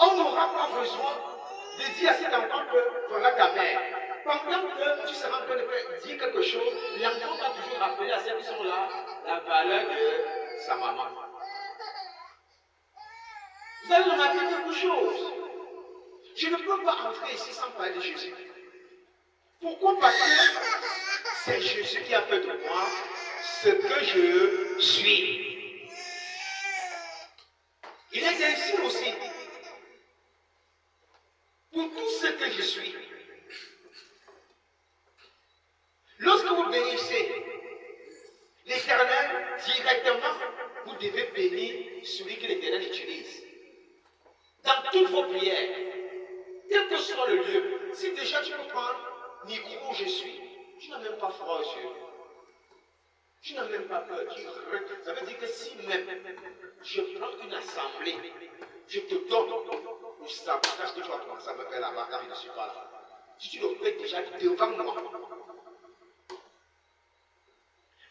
On n'aura pas besoin de dire à cet enfant que voilà ta mère. Pendant que tu seras en train de dire quelque chose, l'enfant va toujours rappeler à ceux qui sont là la valeur de sa maman. Vous avez remarqué quelque chose? Je ne peux pas entrer ici sans parler de Jésus. Pourquoi? Parce que c'est Jésus qui a fait de moi ce que je suis. Il est ici aussi. Pour tout ce que je suis. Lorsque vous bénissez l'Éternel directement, vous devez bénir celui que l'Éternel utilise. Dans toutes vos prières, quel que soit le lieu, si déjà tu peux prendre micro où je suis, tu n'as même pas froid aux yeux. Tu n'as même pas peur. Ça veut dire que si même je prends une assemblée, je te donne le sabotage que tu vas commencer à me faire là-bas quand je ne suis pas là. Si tu le fais déjà devant moi.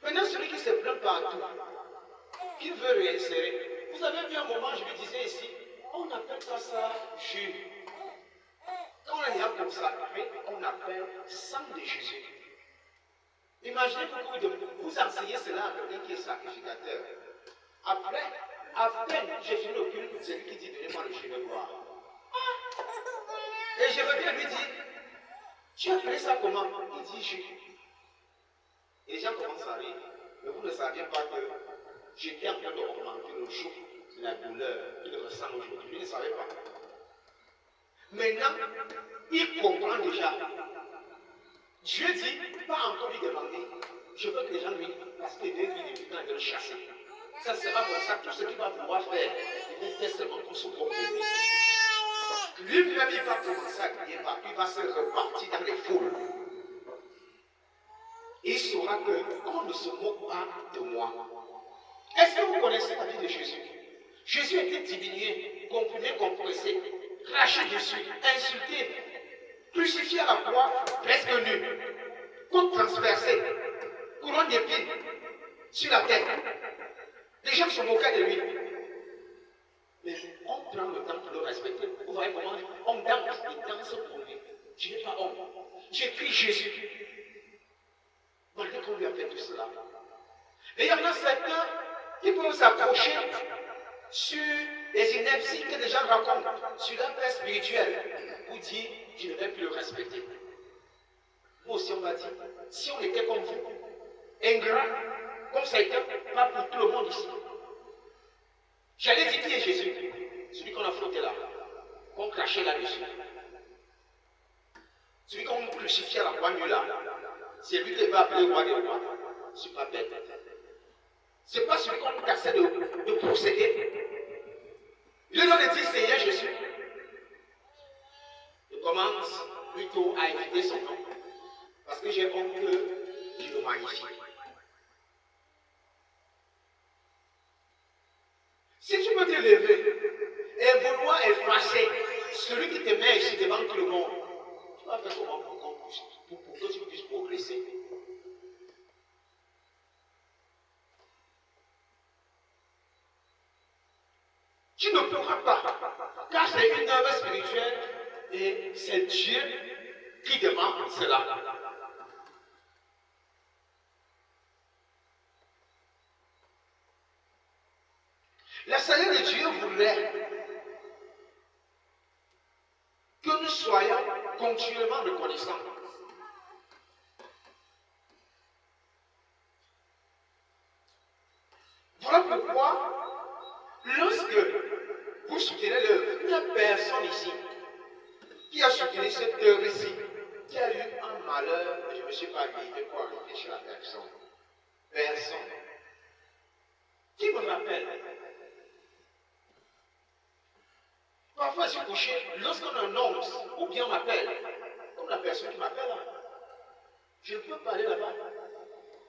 Maintenant, celui qui se plaint partout, qui veut réinsérer. Vous avez vu un moment, je lui disais ici, on appelle ça jus. Quand on est comme ça, on appelle sang de Jésus. Imaginez-vous que vous enseignez cela à quelqu'un qui est sacrificateur. Après, à peine j'ai fini le culte, c'est lui qui dit donnez-moi le chemin boire. Et je reviens lui dire, tu as appelé ça comment? Il dit jus. Et les gens commencent à rire. Mais vous ne saviez pas que j'étais en train d'augmenter le jour de la douleur qu'il ressent aujourd'hui. Il ne savait pas. Maintenant, il comprend déjà. Dieu dit, pas encore lui demander. Je veux que les gens lui, parce qu'il est évident de le chasser. Ça sera comme ça, tout ce qu'il va pouvoir faire, il va faire seulement pour son propre vie. Lui-même, il va commencer à crier partout, il va se repartir dans les foules. Et il saura qu'on ne se moque pas de moi. Est-ce que vous connaissez la vie de Jésus? Jésus était diminué, comprimé, compressé, craché dessus, insulté, crucifié à la croix, presque nu, côte transversée, couronne d'épines sur la tête. Les gens se moquaient de lui. Mais on prend le temps pour le respecter. Vous voyez comment on danse, il danse pour lui. Je n'ai pas honte. J'écris Jésus. Malgré qu'on lui a fait tout cela. Et il y en a certains qui peuvent s'approcher sur les inepties que les gens racontent, sur leur père spirituel, pour dire je ne vais plus le respecter. Nous aussi on va dire, si on était comme vous, ingrat, comme ça a été, pas pour tout le monde ici. J'allais dire qui est Jésus, celui qu'on a frotté là, qu'on crachait là-dessus. Celui qu'on crucifiait à la croix nue là. C'est lui qui va appeler le roi des rois. C'est pas bête. C'est pas celui qu'on cassait de procéder. Le nom de dire Seigneur Jésus. Je commence plutôt à éviter son nom. Parce que j'ai honte que je le magnifie. Si tu peux te lever et vouloir effacer celui qui te met ici devant tout le monde, tu vas faire comment pour que tu puisses progresser? Tu ne pourras pas, car c'est une œuvre spirituelle et c'est Dieu qui demande cela. Le Seigneur de Dieu voudrait que nous soyons continuellement reconnaissants. Voilà pourquoi, lorsque vous soutenez l'œuvre, il n'y a personne ici qui a soutenu cette œuvre ici, qui a eu un malheur, je ne me suis pas arrivé pour arriver chez la personne. Personne. Qui me rappelle? Parfois, je suis couché, lorsqu'on annonce, ou bien on m'appelle, comme la personne qui m'appelle là, je ne peux pas aller là-bas.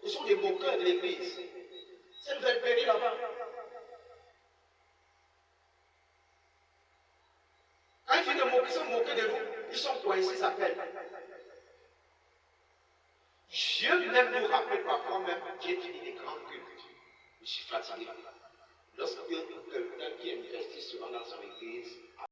Ce sont des moqueurs de l'église. C'est une belle péri là-bas. Quand ils sont moqués de nous, ils sont coincés, ils s'appellent. Dieu même nous rappelle parfois même, j'ai fini des grands cultes. Je suis fatigué. Lorsque quelqu'un qui investit souvent dans son église